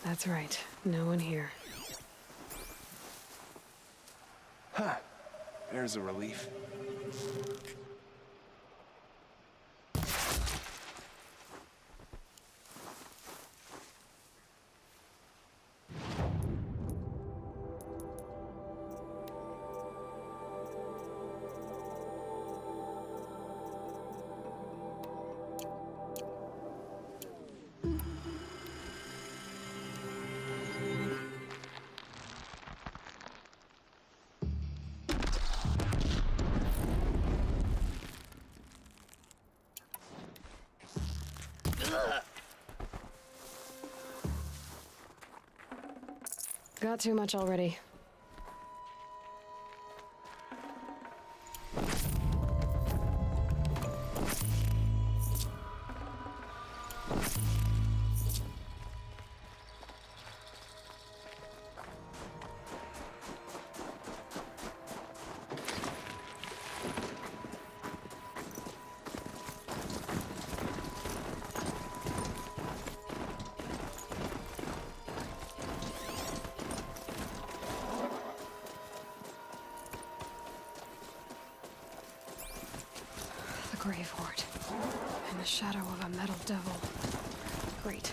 That's right. No one here. Huh. There's a relief. Got too much already. Grave Hoard. In the shadow of a metal devil. Great.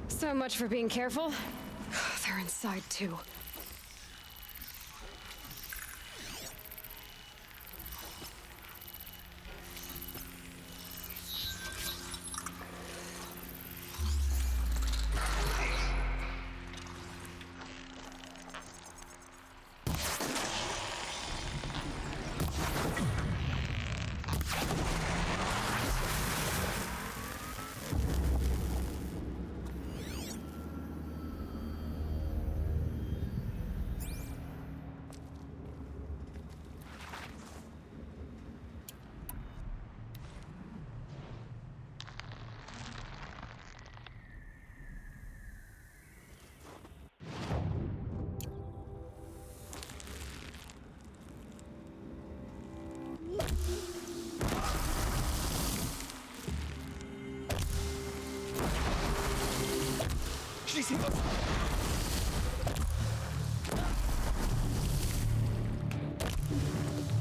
So much for being careful. They're inside too.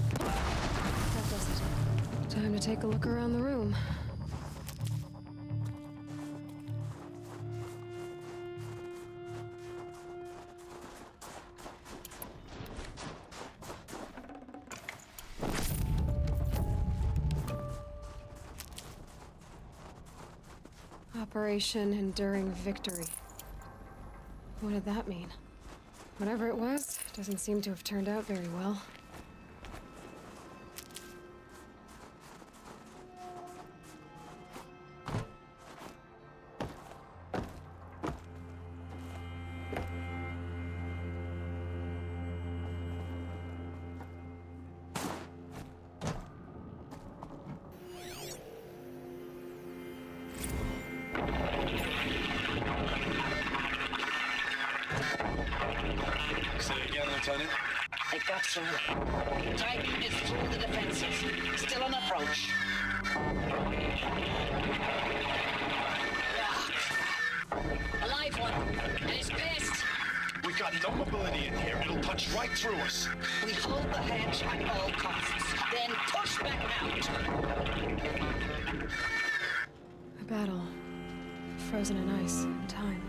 That does it. Time to take a look around the room. Operation Enduring Victory. What did that mean? Whatever it was, doesn't seem to have turned out very well. Lieutenant? It got through. Titan is through the defenses. Still on approach. A live one. And it's pissed. We've got no mobility in here. It'll punch right through us. We hold the hedge at all costs. Then push back out. A battle. Frozen in ice. Time.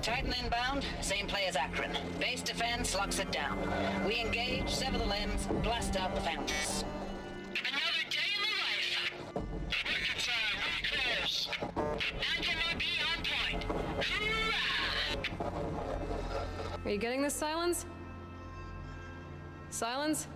Titan inbound, same play as Akron. Base defense locks it down. We engage, sever the limbs, blast out the fountains. Another day in the life. Reconcile, reclose. And Are you getting this, Silence? Silence?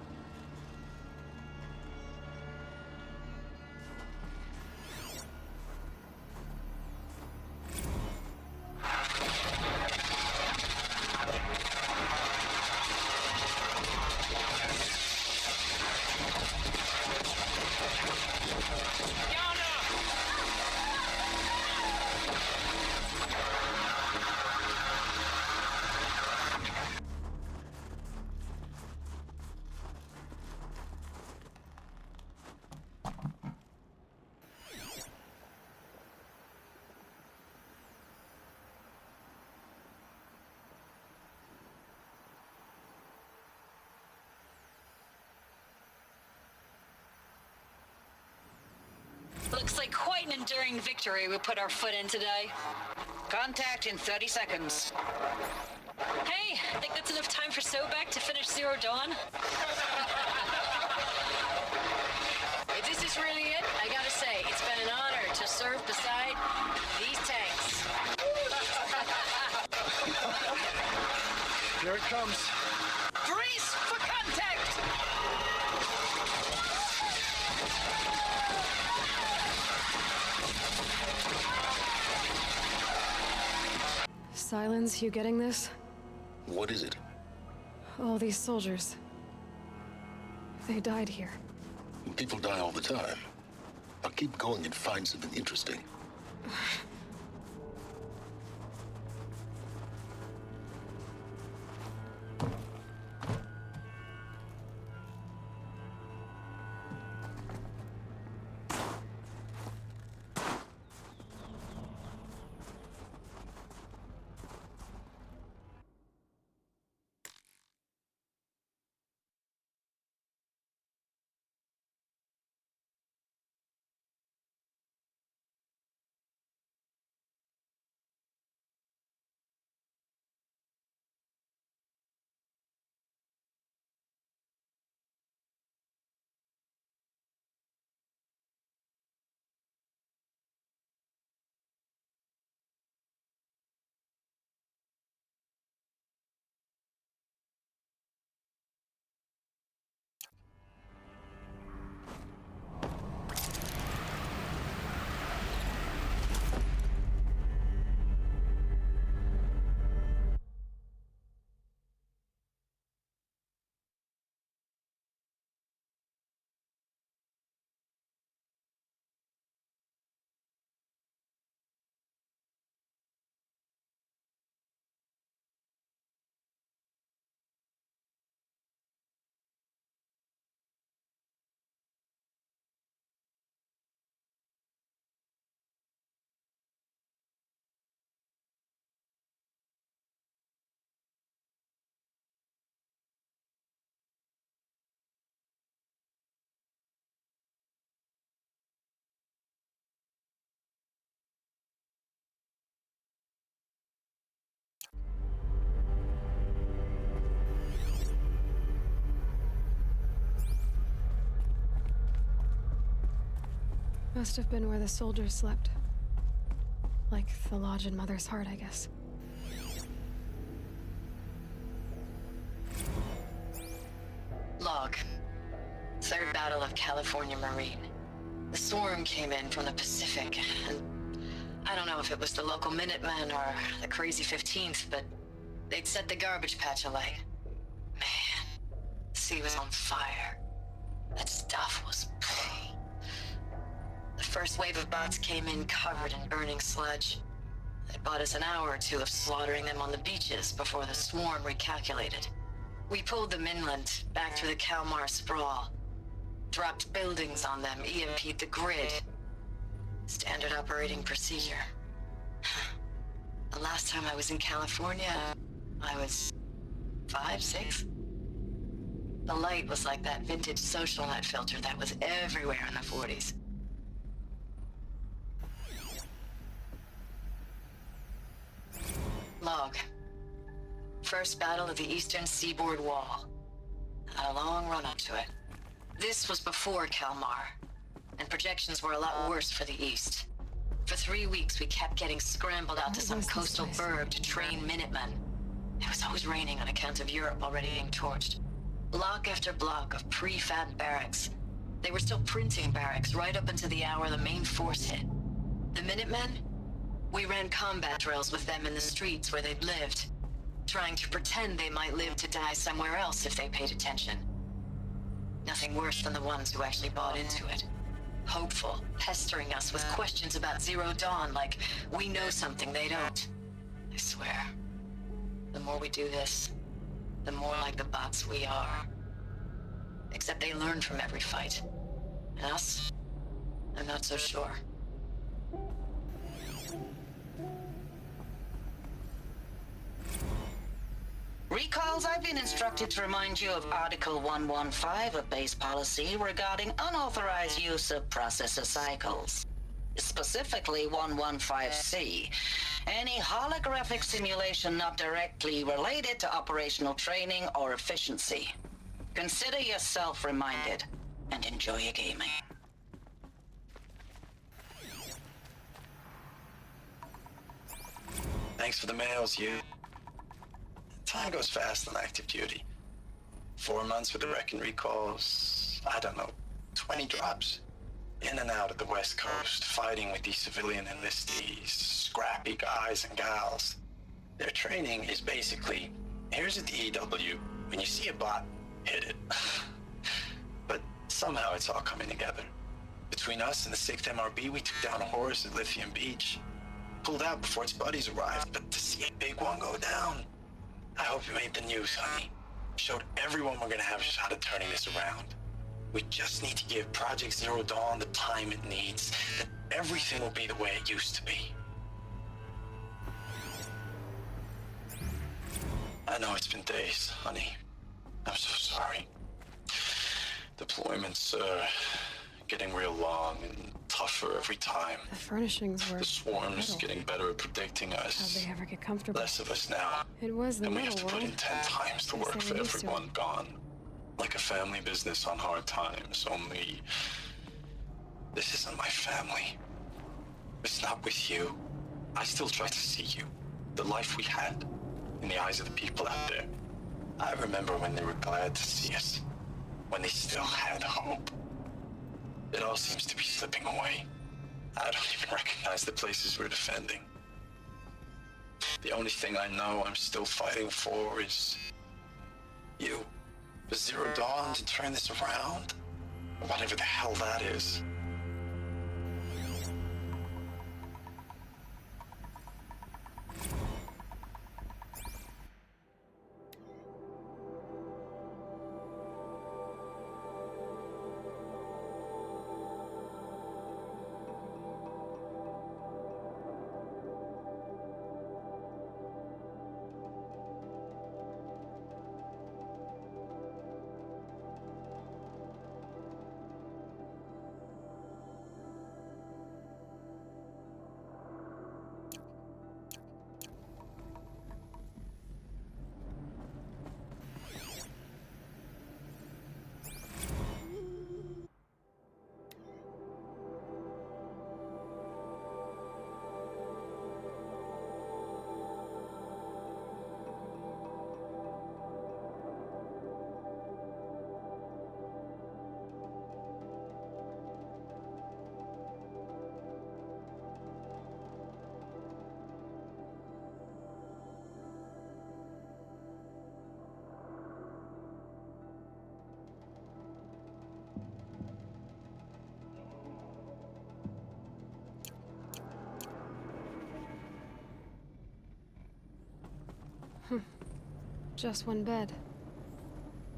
Looks like quite an enduring victory we put our foot in today. Contact in 30 seconds. Hey, I think that's enough time for Sobek to finish Zero Dawn. If this is really it, I gotta say, it's been an honor to serve beside these tanks. Here it comes. Brace for contact! Silence, you getting this? What is it? All these soldiers. They died here. People die all the time. I'll keep going and find something interesting. Must have been where the soldiers slept. Like the lodge in Mother's Heart, I guess. Log. Third Battle of California Marine. The swarm came in from the Pacific, and I don't know if it was the local Minutemen or the crazy 15th, but they'd set the garbage patch alight. Man, the sea was on fire. That stuff was... The first wave of bots came in covered in burning sludge. It bought us an hour or two of slaughtering them on the beaches before the swarm recalculated. We pulled them inland, back through the Kalmar sprawl. Dropped buildings on them, EMP'd the grid. Standard operating procedure. The last time I was in California, I was 5, 6? The light was like that vintage social net filter that was everywhere in the 40s. Log. First battle of the eastern seaboard wall. Had a long run up to it. This was before Kalmar, and projections were a lot worse for the east. For 3 weeks, we kept getting scrambled out to some coastal burg to train Minutemen. It was always raining on account of Europe already being torched. Block after block of prefab barracks. They were still printing barracks right up until the hour the main force hit. The Minutemen? We ran combat drills with them in the streets where they'd lived, trying to pretend they might live to die somewhere else if they paid attention. Nothing worse than the ones who actually bought into it. Hopeful, pestering us with questions about Zero Dawn like we know something they don't. I swear, the more we do this, the more like the bots we are. Except they learn from every fight. And us? I'm not so sure. Recalls, I've been instructed to remind you of Article 115 of base policy regarding unauthorized use of processor cycles. Specifically 115C. Any holographic simulation not directly related to operational training or efficiency. Consider yourself reminded, and enjoy your gaming. Thanks for the mails, you. Time goes fast on active duty. 4 months with the wreck and recalls, I don't know, 20 drops. In and out of the West Coast, fighting with these civilian enlistees, scrappy guys and gals. Their training is basically, here's a DEW, when you see a bot, hit it. But somehow it's all coming together. Between us and the 6th MRB, we took down Hoard at Lithium Beach. Pulled out before its buddies arrived, but to see a big one go down, I hope you made the news, honey. Showed everyone we're gonna have a shot at turning this around. We just need to give Project Zero Dawn the time it needs, then everything will be the way it used to be. I know it's been days, honey. I'm so sorry. Deployments are getting real long and tougher every time. The furnishings were The swarm's metal. getting better at predicting How'd us. they ever get comfortable? Less of us now. It was the And we have metal to put in world. 10 times the They work say for we used to. everyone gone. Like a family business on hard times, only this isn't my family. It's not with you. I still try to see you, the life we had, in the eyes of the people out there. I remember when they were glad to see us, when they still had hope. It all seems to be slipping away. I don't even recognize the places we're defending. The only thing I know I'm still fighting for is you. The Zero Dawn to turn this around? Whatever the hell that is. Just one bed.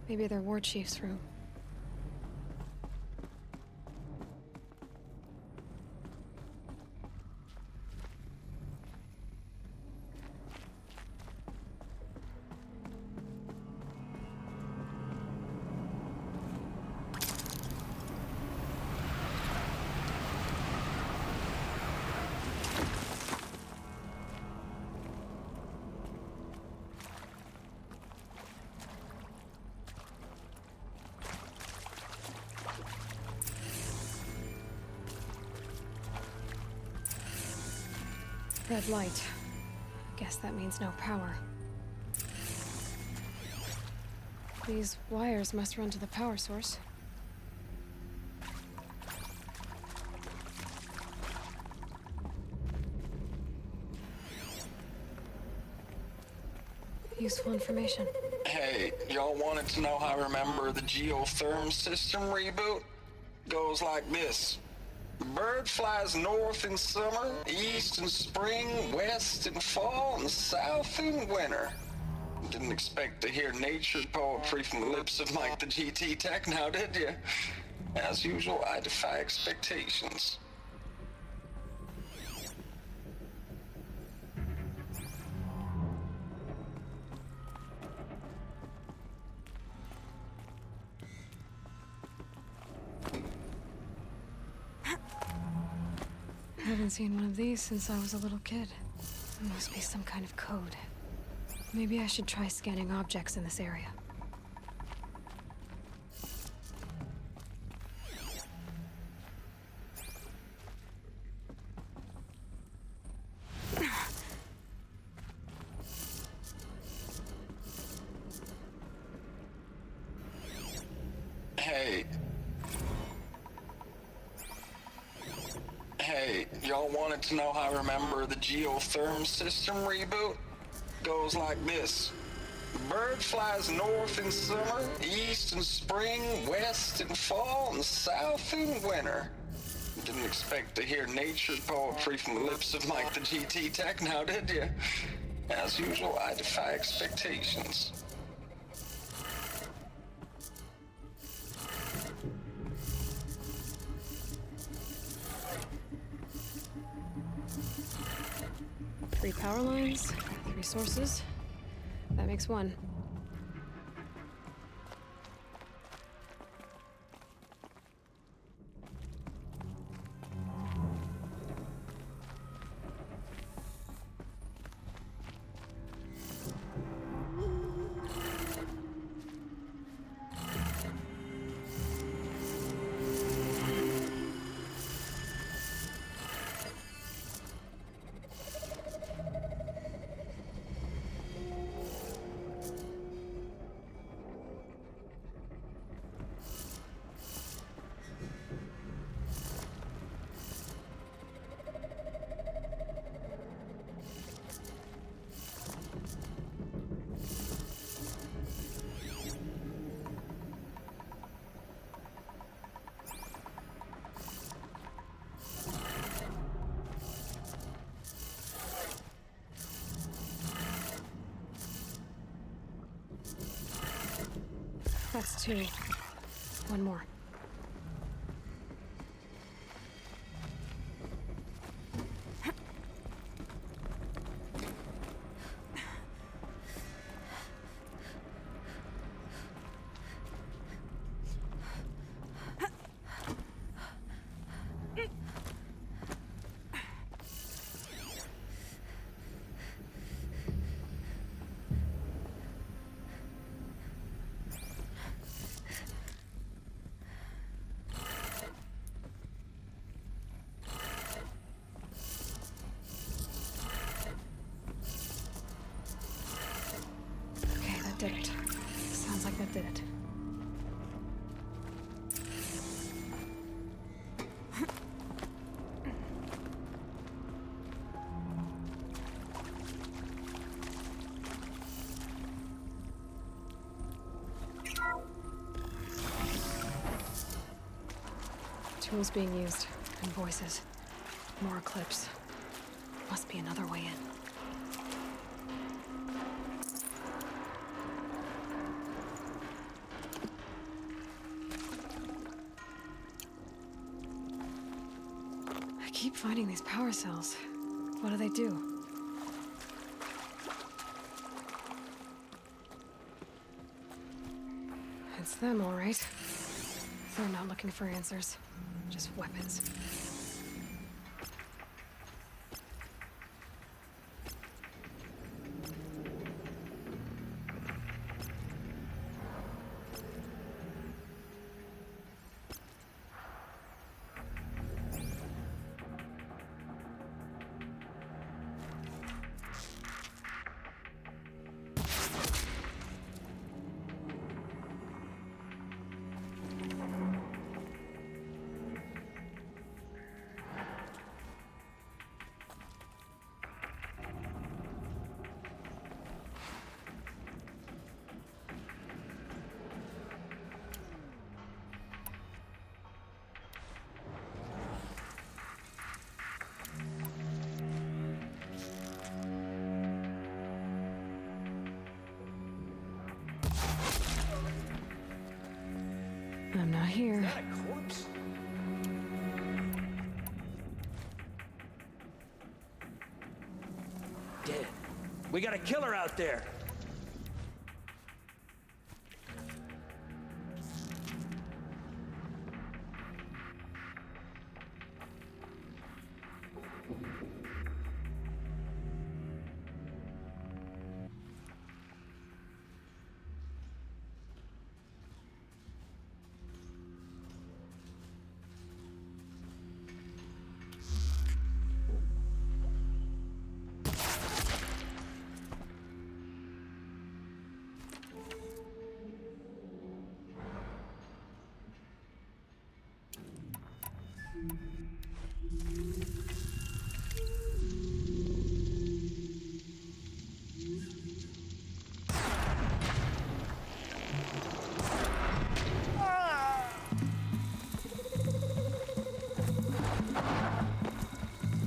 Maybe their war chief's room. Red light. Guess that means no power. These wires must run to the power source. Useful information. Hey, y'all wanted to know how I remember the geotherm system reboot? Goes like this. Bird flies north in summer, east in spring, west in fall, and south in winter. Didn't expect to hear nature poetry from the lips of Mike the GT Tech now, did you? As usual, I defy expectations. I haven't seen one of these since I was a little kid. There must be some kind of code. Maybe I should try scanning objects in this area. Hey, y'all wanted to know how I remember the geotherm system reboot? Goes like this. Bird flies north in summer, east in spring, west in fall, and south in winter. Didn't expect to hear nature poetry from the lips of Mike the GT Tech now, did you? As usual, I defy expectations. Three power lines, three sources. That makes one. That's two. One more. Did it. Sounds like that did it. Tools being used, and voices. More clips. Must be another way in. I keep finding these power cells. What do they do? It's them, all right. They're not looking for answers, just weapons. I'm not here. Is that a corpse? Dead. We got a killer out there.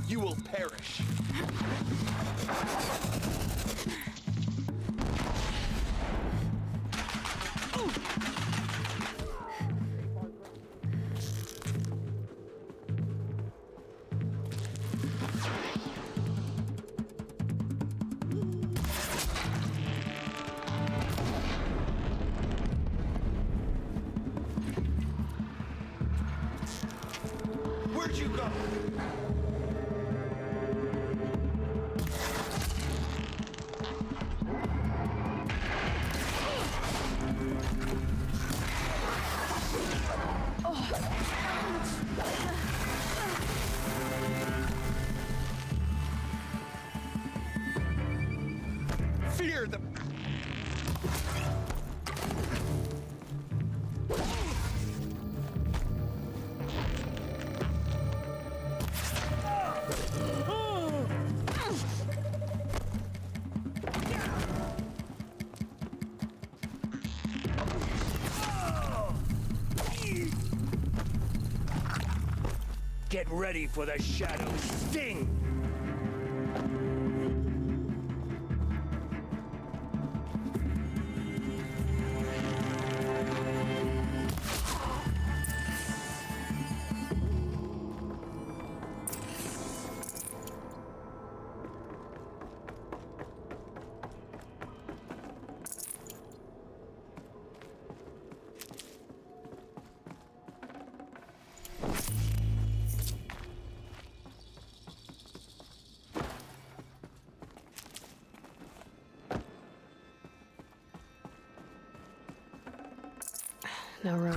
You will perish. Where'd you go? Fear the... Get ready for the shadow sting! No room.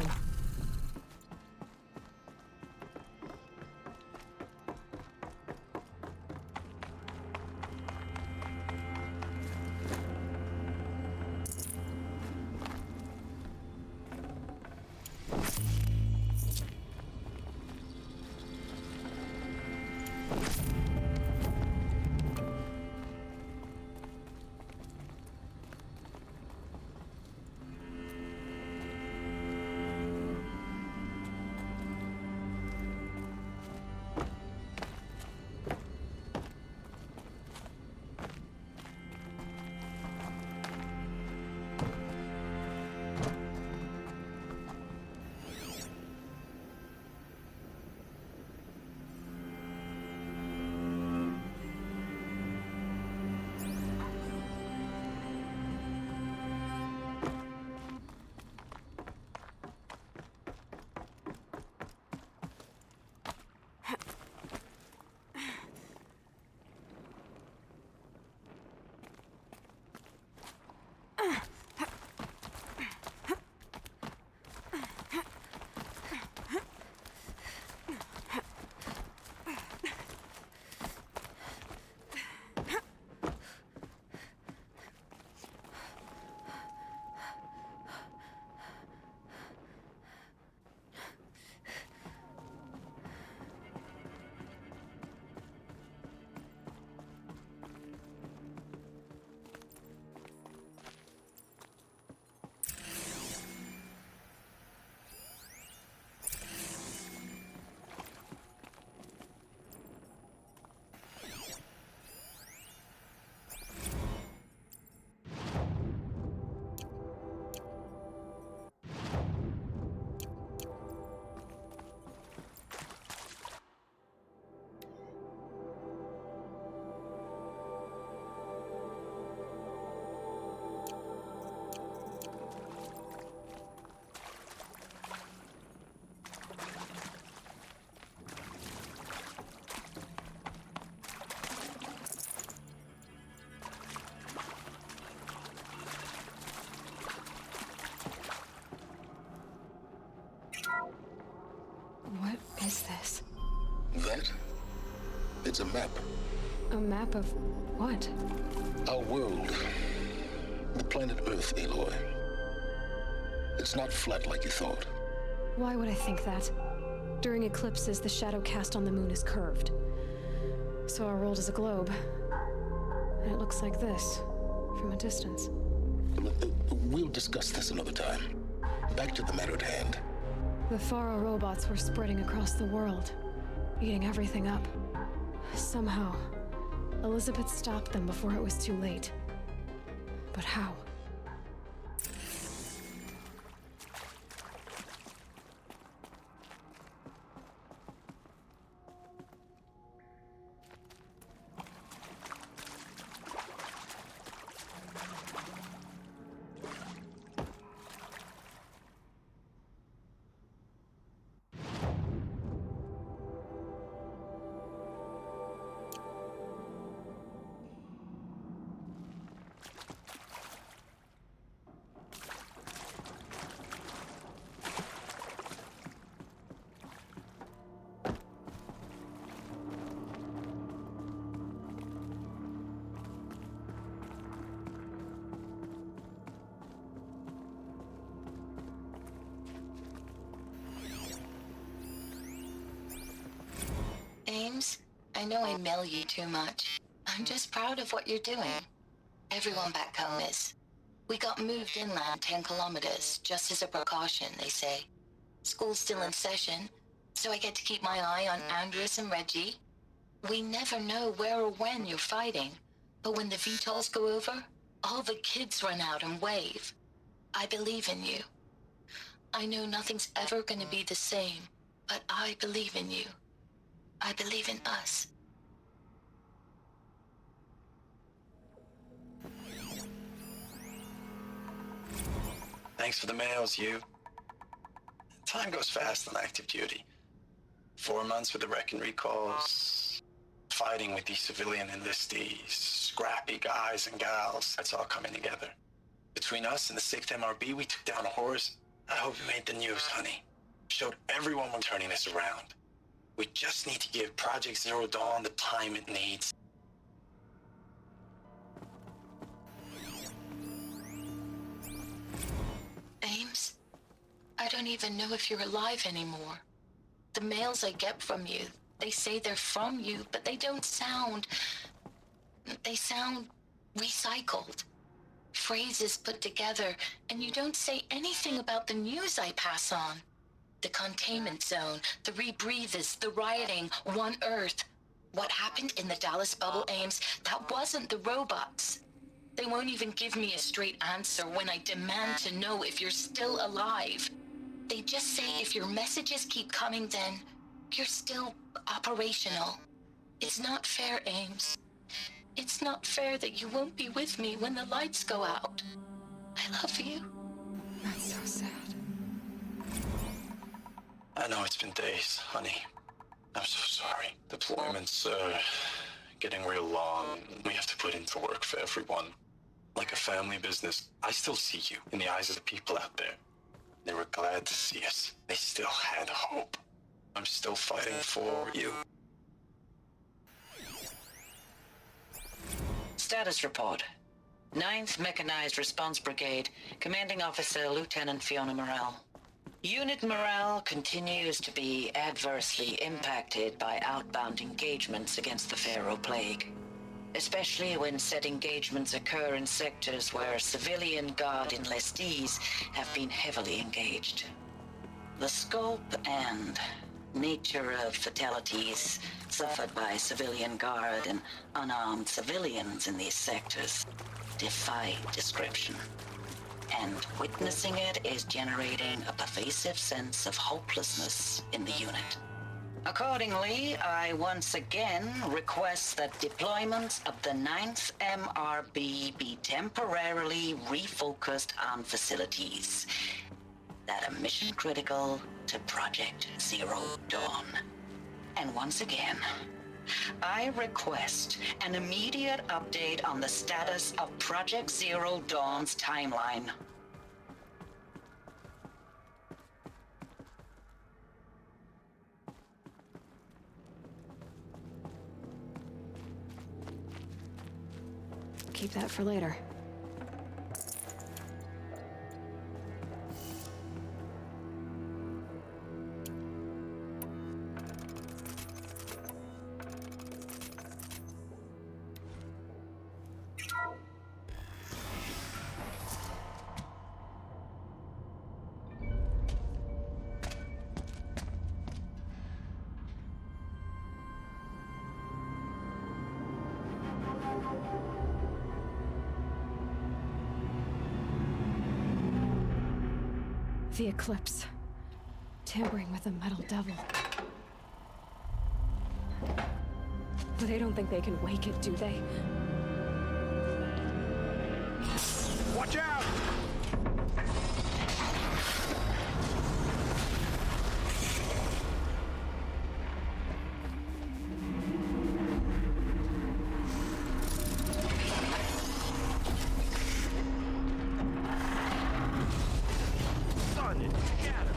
this? That? It's a map. A map of what? Our world. The planet Earth, Aloy. It's not flat like you thought. Why would I think that? During eclipses, the shadow cast on the moon is curved. So our world is a globe. And it looks like this, from a distance. We'll discuss this another time. Back to the matter at hand. The Faro robots were spreading across the world, eating everything up. Somehow, Elizabeth stopped them before it was too late. But how? Ames, I know I mail you too much. I'm just proud of what you're doing. Everyone back home is. We got moved inland 10 kilometers, just as a precaution, they say. School's still in session, so I get to keep my eye on Andres and Reggie. We never know where or when you're fighting, but when the VTOLs go over, all the kids run out and wave. I believe in you. I know nothing's ever gonna be the same, but I believe in you. I believe in us. Thanks for the mails, you. Time goes fast on active duty. 4 months with the wreck and recalls, fighting with these civilian enlistees, scrappy guys and gals. It's all coming together. Between us and the 6th MRB, we took down Hoard. I hope you made the news, honey. Showed everyone we're turning this around. We just need to give Project Zero Dawn the time it needs. Ames, I don't even know if you're alive anymore. The mails I get from you, they say they're from you, but they don't sound... They sound recycled. Phrases put together, and you don't say anything about the news I pass on. The containment zone, the rebreathers, the rioting, One Earth. What happened in the Dallas bubble, Ames, that wasn't the robots. They won't even give me a straight answer when I demand to know if you're still alive. They just say if your messages keep coming, then you're still operational. It's not fair, Ames. It's not fair that you won't be with me when the lights go out. I love you. That's so sad. I know it's been days, honey. I'm so sorry. Deployment's, getting real long. We have to put in the work for everyone. Like a family business. I still see you in the eyes of the people out there. They were glad to see us. They still had hope. I'm still fighting for you. Status report. 9th Mechanized Response Brigade, Commanding Officer Lieutenant Fiona Morrell. Unit morale continues to be adversely impacted by outbound engagements against the Pharaoh Plague, especially when said engagements occur in sectors where civilian guard enlistees have been heavily engaged. The scope and nature of fatalities suffered by civilian guard and unarmed civilians in these sectors defy description. And witnessing it is generating a pervasive sense of hopelessness in the unit. Accordingly, I once again request that deployment of the 9th MRB be temporarily refocused on facilities that are mission critical to Project Zero Dawn. And once again, I request an immediate update on the status of Project Zero Dawn's timeline. Keep that for later. The eclipse. Tampering with the metal devil. But they don't think they can wake it, do they? Watch out! Sun and shadow.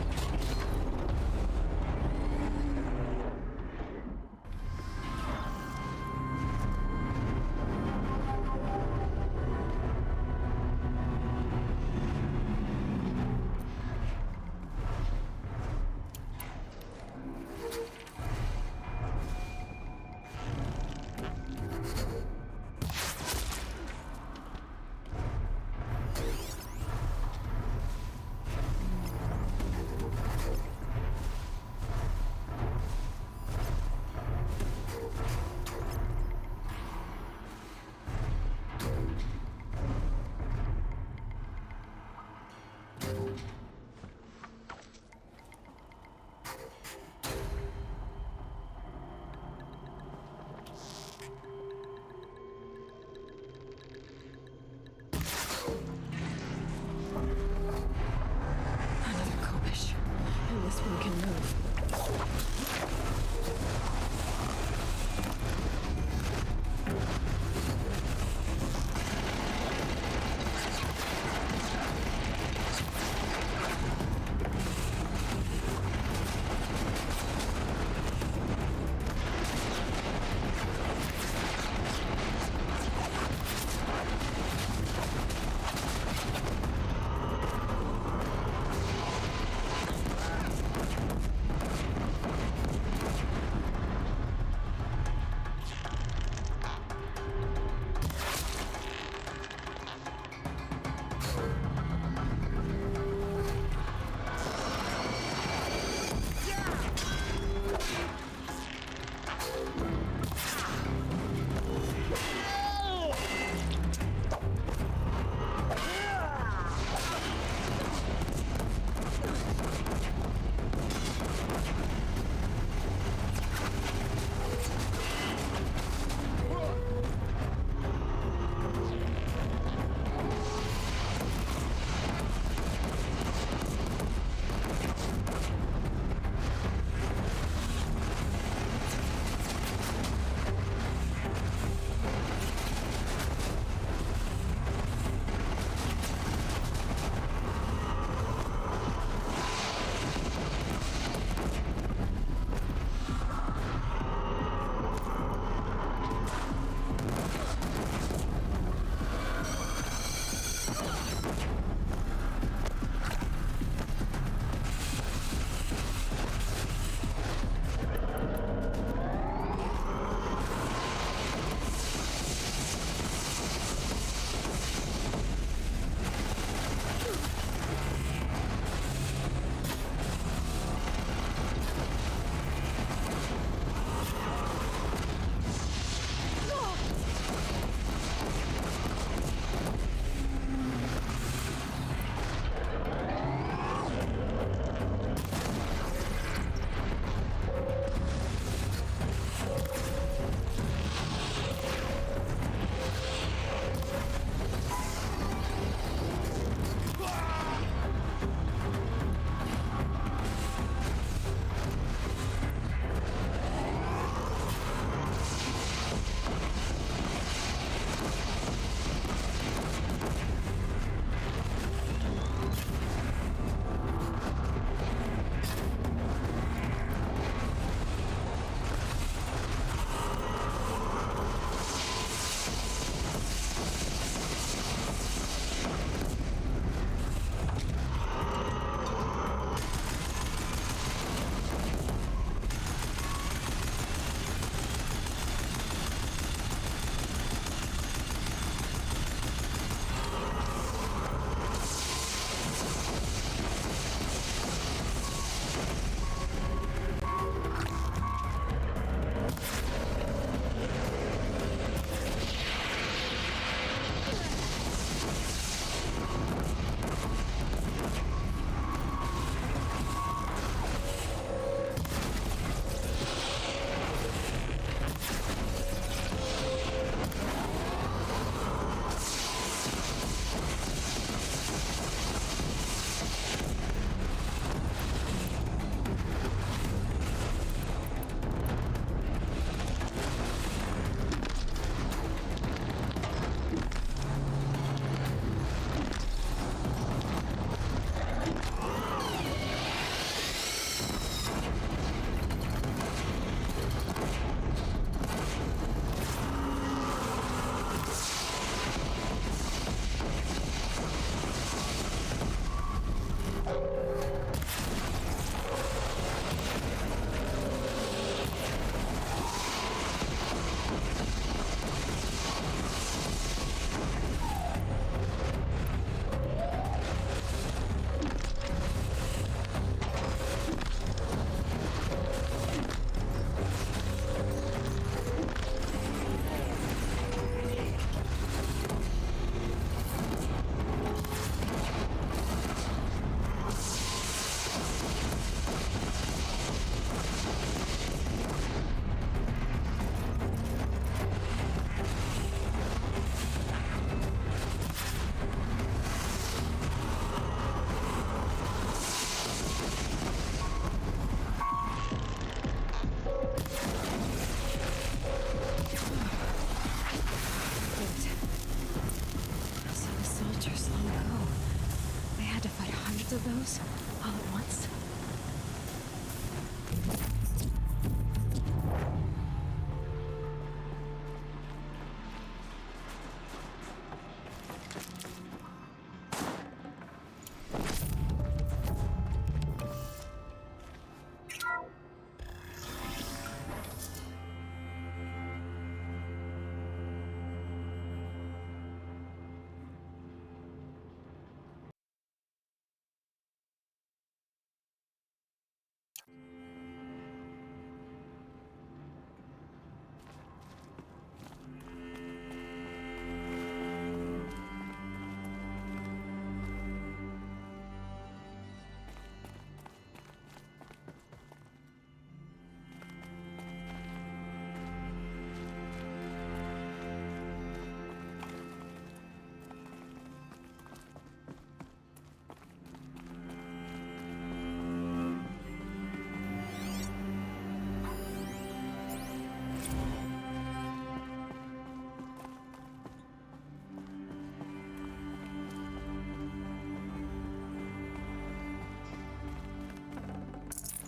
shadows all at once?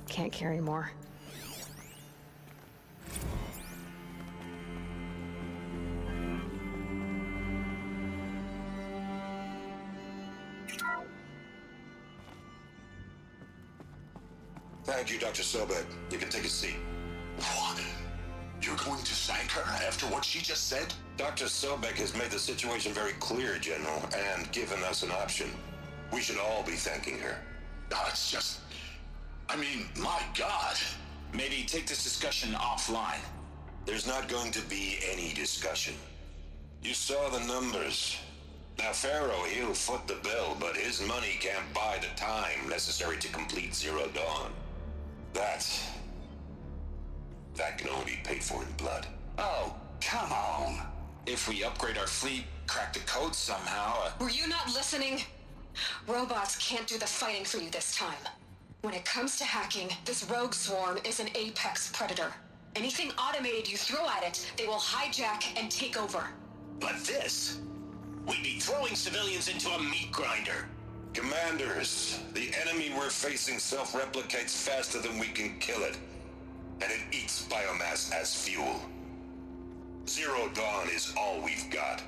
Can't carry more. Thank you, Dr. Sobek. You can take a seat. What? You're going to thank her after what she just said? Dr. Sobek has made the situation very clear, General, and given us an option. We should all be thanking her. Oh, it's just... I mean, my God. Maybe take this discussion offline. There's not going to be any discussion. You saw the numbers. Now, Pharaoh, he'll foot the bill, but his money can't buy the time necessary to complete Zero Dawn. That can only be paid for in blood. Oh, come on. If we upgrade our fleet, crack the code somehow... Were you not listening? Robots can't do the fighting for you this time. When it comes to hacking, this rogue swarm is an apex predator. Anything automated you throw at it, they will hijack and take over. But this... We'd be throwing civilians into a meat grinder. Commanders, the enemy we're facing self-replicates faster than we can kill it. And it eats biomass as fuel. Zero Dawn is all we've got.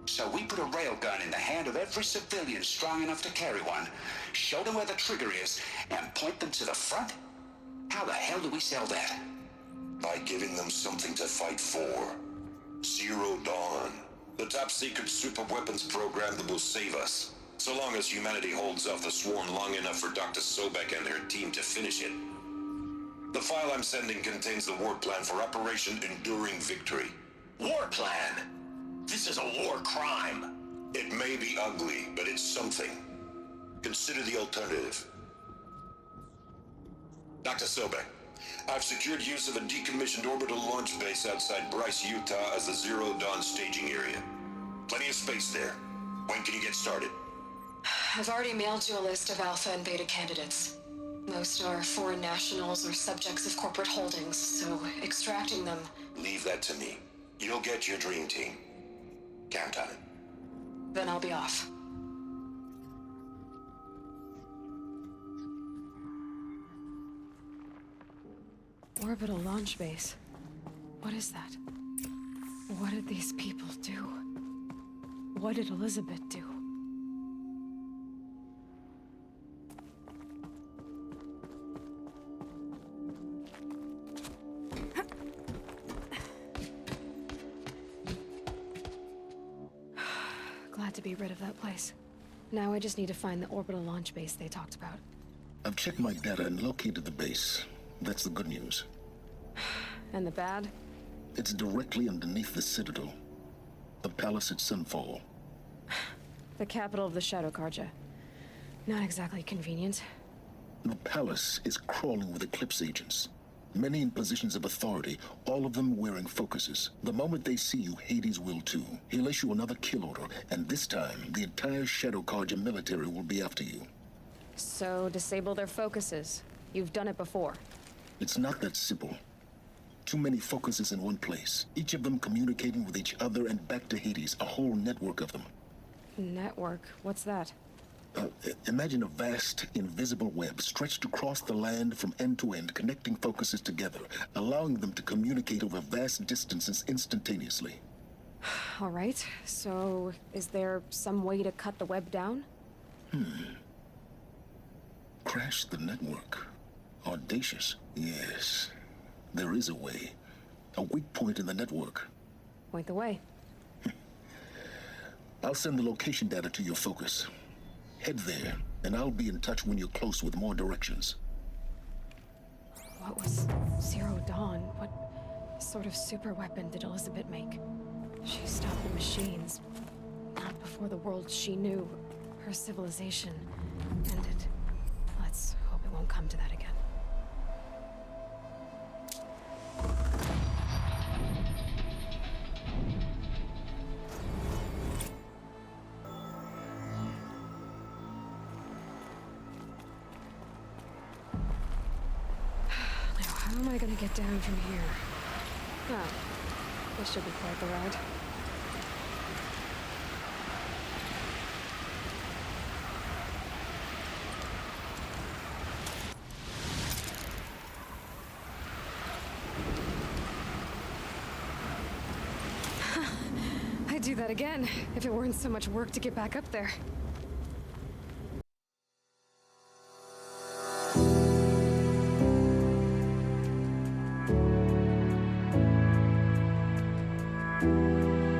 So we put a railgun in the hand of every civilian strong enough to carry one, show them where the trigger is, and point them to the front? How the hell do we sell that? By giving them something to fight for. Zero Dawn. The top-secret super-weapons program that will save us. So long as humanity holds off the swarm long enough for Dr. Sobek and her team to finish it. The file I'm sending contains the war plan for Operation Enduring Victory. War plan? This is a war crime. It may be ugly, but it's something. Consider the alternative. Dr. Sobek, I've secured use of a decommissioned orbital launch base outside Bryce, Utah as the Zero Dawn staging area. Plenty of space there. When can you get started? I've already mailed you a list of alpha and beta candidates. Most are foreign nationals or subjects of corporate holdings, so extracting them... Leave that to me. You'll get your dream team. Count on it. Then I'll be off. Orbital launch base. What is that? What did these people do? What did Elizabeth do? Glad to be rid of that place. Now I just need to find the orbital launch base they talked about. I've checked my data and located the base. That's the good news. And the bad? It's directly underneath the Citadel. The palace at Sunfall. The capital of the Shadow Carja. Not exactly convenient. The palace is crawling with Eclipse agents. Many in positions of authority, all of them wearing focuses. The moment they see you, Hades will too. He'll issue another kill order, and this time, the entire Shadow Carja military will be after you. So, disable their focuses. You've done it before. It's not that simple. Too many focuses in one place, each of them communicating with each other and back to Hades, a whole network of them. Network? What's that? Imagine a vast, invisible web stretched across the land from end to end, connecting focuses together, allowing them to communicate over vast distances instantaneously. All right, so is there some way to cut the web down? Crash the network. Audacious. Yes, there is a way. A weak point in the network. Point the way. I'll send the location data to your focus. Head there, and I'll be in touch when you're close with more directions. What was Zero Dawn? What sort of super weapon did Elizabeth make? She stopped the machines. Not before the world she knew, her civilization, ended. Let's hope it won't come to that again. Now, how am I gonna get down from here? Oh, this should be quite the ride. I'd do that again, if it weren't so much work to get back up there.